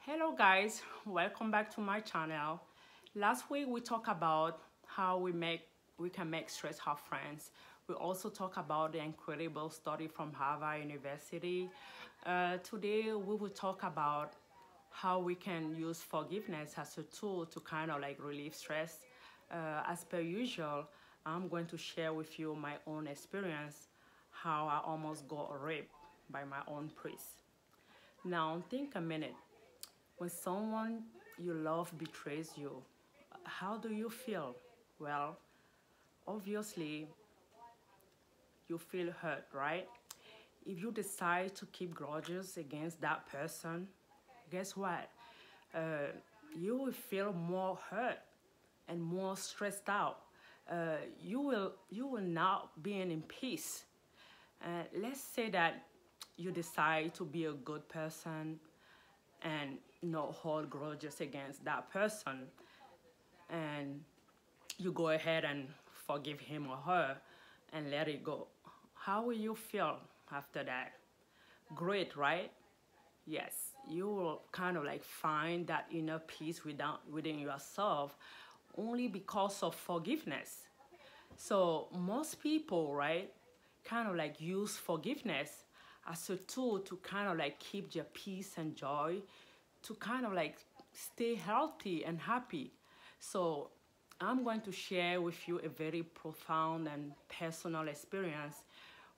Hello guys, welcome back to my channel. Last week we talked about how we can make stress our friends. We also talk about the incredible study from Harvard University. Today we will talk about how we can use forgiveness as a tool to kind of like relieve stress. As per usual, I'm going to share with you my own experience, how I almost got raped by my own priest. Now think a minute. When someone you love betrays you, how do you feel? Well, obviously, you feel hurt, right? If you decide to keep grudges against that person, guess what? Uh, you will feel more hurt and more stressed out. You will not be in peace. Let's say that you decide to be a good person and not hold grudges against that person, and you go ahead and forgive him or her and let it go. How will you feel after that? Great, right? Yes, you will kind of like find that inner peace within yourself only because of forgiveness. So most people, right, kind of like use forgiveness as a tool to kind of like keep their peace and joy, to kind of like stay healthy and happy. So I'm going to share with you a very profound and personal experience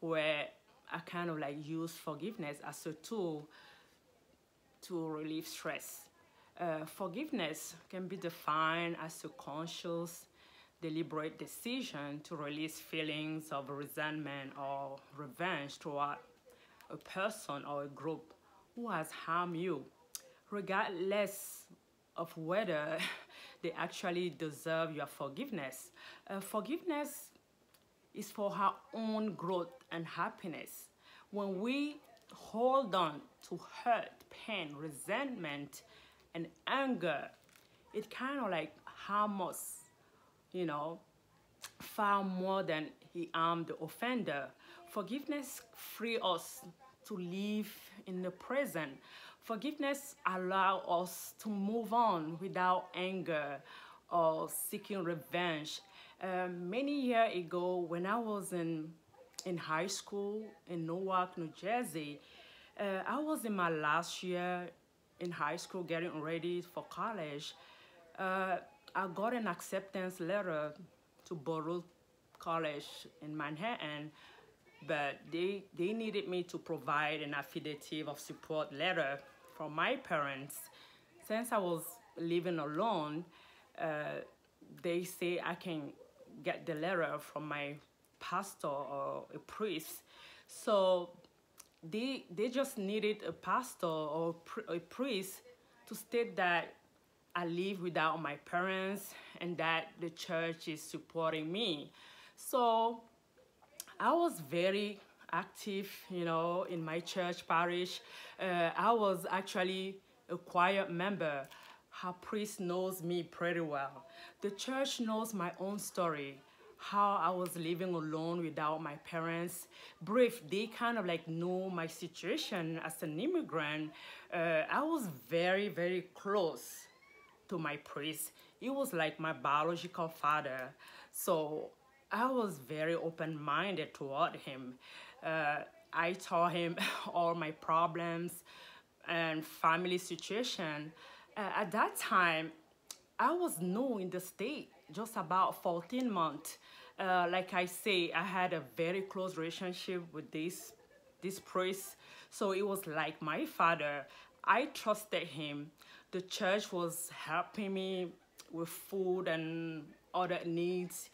where I kind of like use forgiveness as a tool to relieve stress. Forgiveness can be defined as a conscious, deliberate decision to release feelings of resentment or revenge toward a person or a group who has harmed you, regardless of whether they actually deserve your forgiveness. Forgiveness is for our own growth and happiness. When we hold on to hurt, pain, resentment, and anger, it kind of like harm us, you know, far more than he harmed the offender. Forgiveness free us to live in the present. Forgiveness allows us to move on without anger or seeking revenge. Many years ago, when I was in high school in Newark, New Jersey, I was in my last year in high school getting ready for college. I got an acceptance letter to Borough College in Manhattan, but they needed me to provide an affidavit of support letter from my parents. Since I was living alone, they say I can get the letter from my pastor or a priest. So they just needed a pastor or a priest to state that I live without my parents and that the church is supporting me. So I was very active, in my church parish. I was actually a choir member. Her priest knows me pretty well. The church knows my own story, how I was living alone without my parents. Brief, they kind of like know my situation as an immigrant. I was very, very close to my priest. He was like my biological father. So I was very open-minded toward him. I told him all my problems and family situation. At that time, I was new in the state, just about 14 months. Like I say, I had a very close relationship with this priest. So it was like my father. I trusted him. The church was helping me with food and other needs.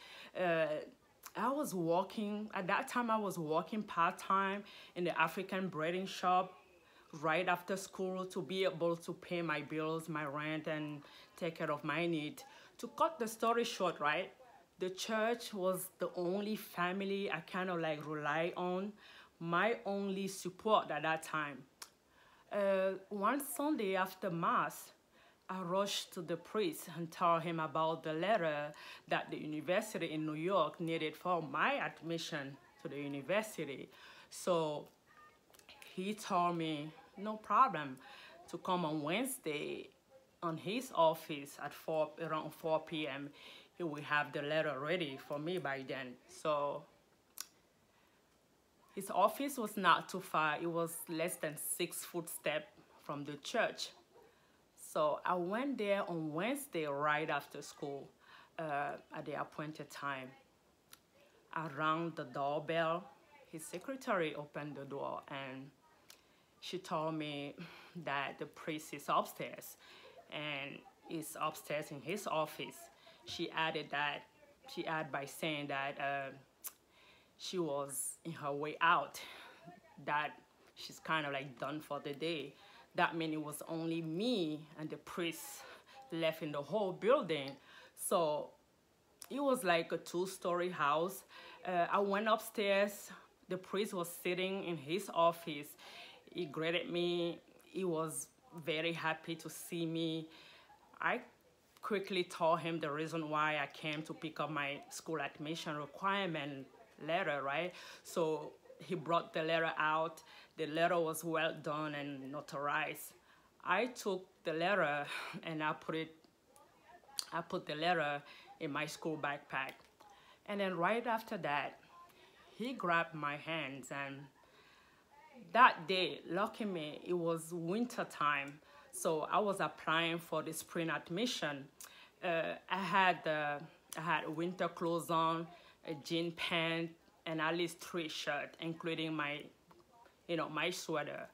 I was working, at that time I was working part-time in the African breading shop right after school to be able to pay my bills, my rent, and take care of my needs. To cut the story short, right, the church was the only family I kind of like rely on, my only support at that time. One Sunday after Mass, I rushed to the priest and told him about the letter that the university in New York needed for my admission to the university. So he told me, no problem. to come on Wednesday on his office at around 4 p.m. He will have the letter ready for me by then. So his office was not too far. It was less than 6 foot step from the church. So I went there on Wednesday right after school at the appointed time. I rang the doorbell. His secretary opened the door and she told me that the priest is upstairs and is upstairs in his office. She added by saying that she was in her way out, that she's kind of like done for the day. That meant it was only me and the priest left in the whole building. So it was like a 2-story house. I went upstairs. The priest was sitting in his office. He greeted me. He was very happy to see me. I quickly told him the reason why I came to pick up my school admission requirement letter, right? So he brought the letter out. The letter was well done and notarized. I took the letter and I put the letter in my school backpack. And then right after that, he grabbed my hands, and that day, lucky me, it was winter time. So I was applying for the spring admission. I had winter clothes on, a jean pant, and at least 3 shirts, including my sweater.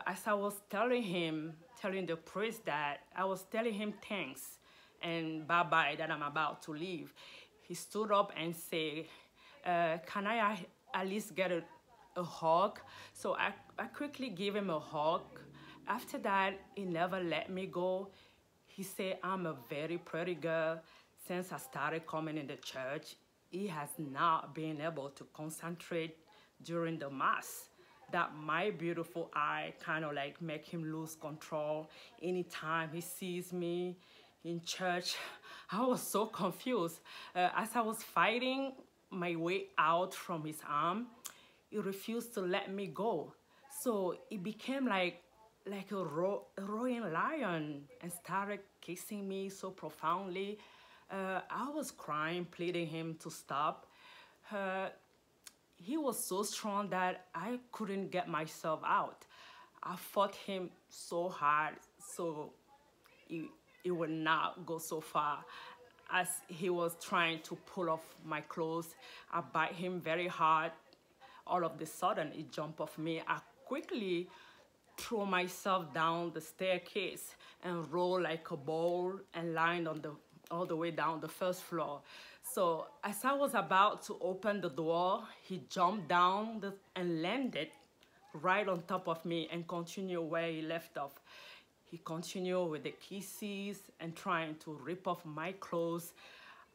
As I was telling the priest that I was telling him thanks and bye-bye, that I'm about to leave, he stood up and said, can I at least get a hug? So I quickly gave him a hug. After that, he never let me go. He said, I'm a very pretty girl. Since I started coming in the church, he has not been able to concentrate during the mass. That my beautiful eye kind of like make him lose control anytime he sees me in church. I was so confused. As I was fighting my way out from his arm, he refused to let me go. So it became like a roaring lion and started kissing me so profoundly. I was crying, pleading him to stop. He was so strong that I couldn't get myself out. I fought him so hard, so it would not go so far. As he was trying to pull off my clothes, I bite him very hard. All of a sudden, he jumped off me. I quickly threw myself down the staircase and rolled like a ball and landed all the way down the first floor. So as I was about to open the door, he jumped down and landed right on top of me and continued where he left off. He continued with the kisses and trying to rip off my clothes.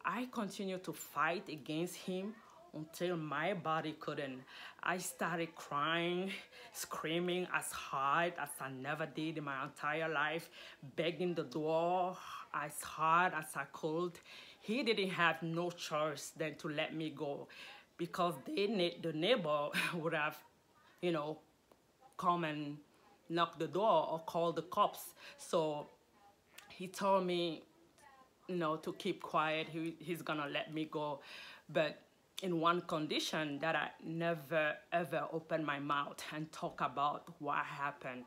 I continued to fight against him until my body couldn't. I started crying, screaming as hard as I never did in my entire life, begging the door as hard as I could. He didn't have no choice than to let me go, because the neighbor would have, come and knock the door or call the cops. So he told me, to keep quiet. He's gonna let me go, but in one condition, that I never ever open my mouth and talk about what happened.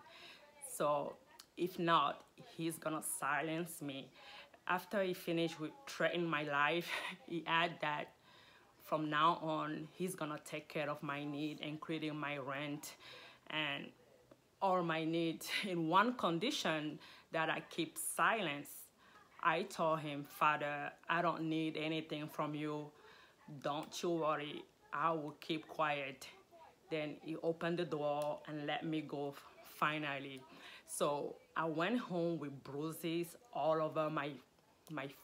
So if not, he's gonna silence me. After he finished with threatening my life, he added that from now on, he's gonna take care of my need, including my rent and all my needs, in one condition, that I keep silence. I told him, Father, I don't need anything from you. Don't you worry, I will keep quiet. Then he opened the door and let me go finally. So I went home with bruises all over my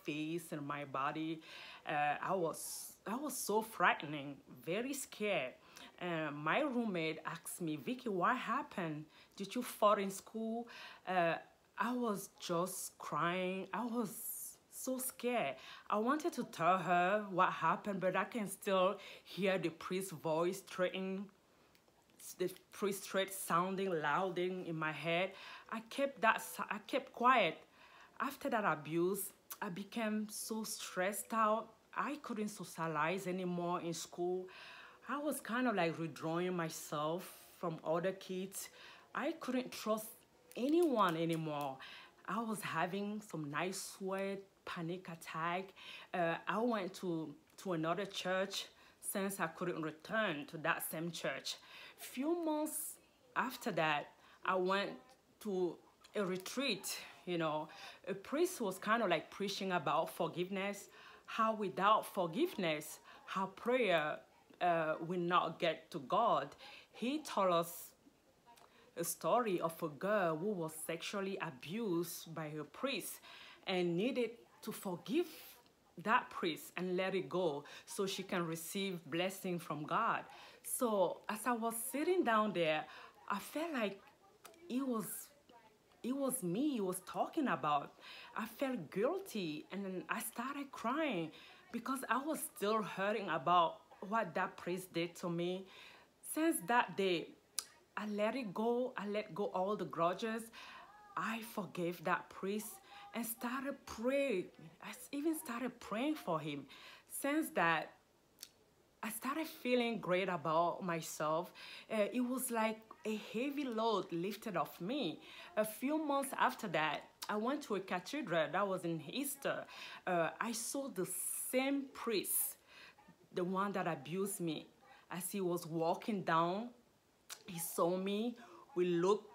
face and my body. I was so frightening, very scared. My roommate asked me, Vicky, what happened? Did you fall in school? I was just crying. I was so scared. I wanted to tell her what happened, but I can still hear the priest's voice threatening the priest threat sounding loud in my head. I kept quiet. After that abuse, I became so stressed out. I couldn't socialize anymore in school. I was kind of like withdrawing myself from other kids. I couldn't trust anyone anymore. I was having some night sweat, panic attack. I went to another church since I couldn't return to that same church. Few months after that, I went to a retreat. A priest was kind of like preaching about forgiveness, how without forgiveness, how prayer will not get to God. He told us a story of a girl who was sexually abused by her priest and needed to forgive that priest and let it go so she can receive blessing from God. So as I was sitting down there, I felt like it was me he was talking about. I felt guilty, and then I started crying because I was still hurting about what that priest did to me. Since that day, I let it go. I let go all the grudges. I forgave that priest and started praying. I even started praying for him. Since that, I started feeling great about myself. It was like a heavy load lifted off me. A few months after that, I went to a cathedral that was in Easter. I saw the same priest, the one that abused me. As he was walking down, he saw me. We looked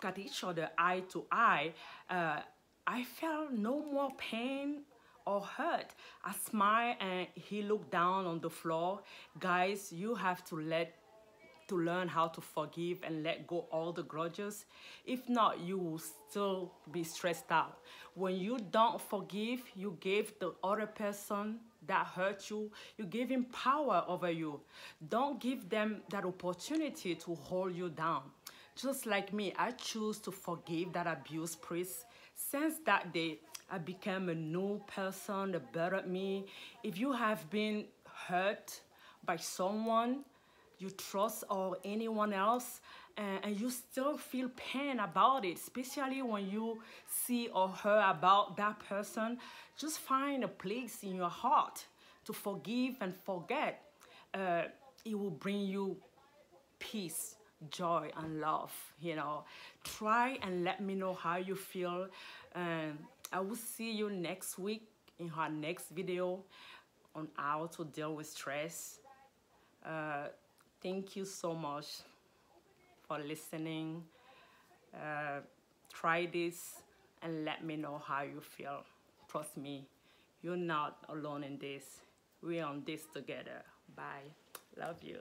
at each other eye to eye. I felt no more pain or hurt. I smiled and he looked down on the floor. Guys, you have to learn how to forgive and let go all the grudges. If not, you will still be stressed out. When you don't forgive, you gave the other person that hurt you, you gave him power over you. Don't give them that opportunity to hold you down. Just like me, I choose to forgive that abuse priest. Since that day, I became a new person, a better me. If you have been hurt by someone you trust or anyone else, and you still feel pain about it, especially when you see or hear about that person, just find a place in your heart to forgive and forget. It will bring you peace, joy, and love. Try and let me know how you feel. I will see you next week in our next video on how to deal with stress. Thank you so much for listening. Try this and let me know how you feel. Trust me, you're not alone in this. We're on this together. Bye. Love you.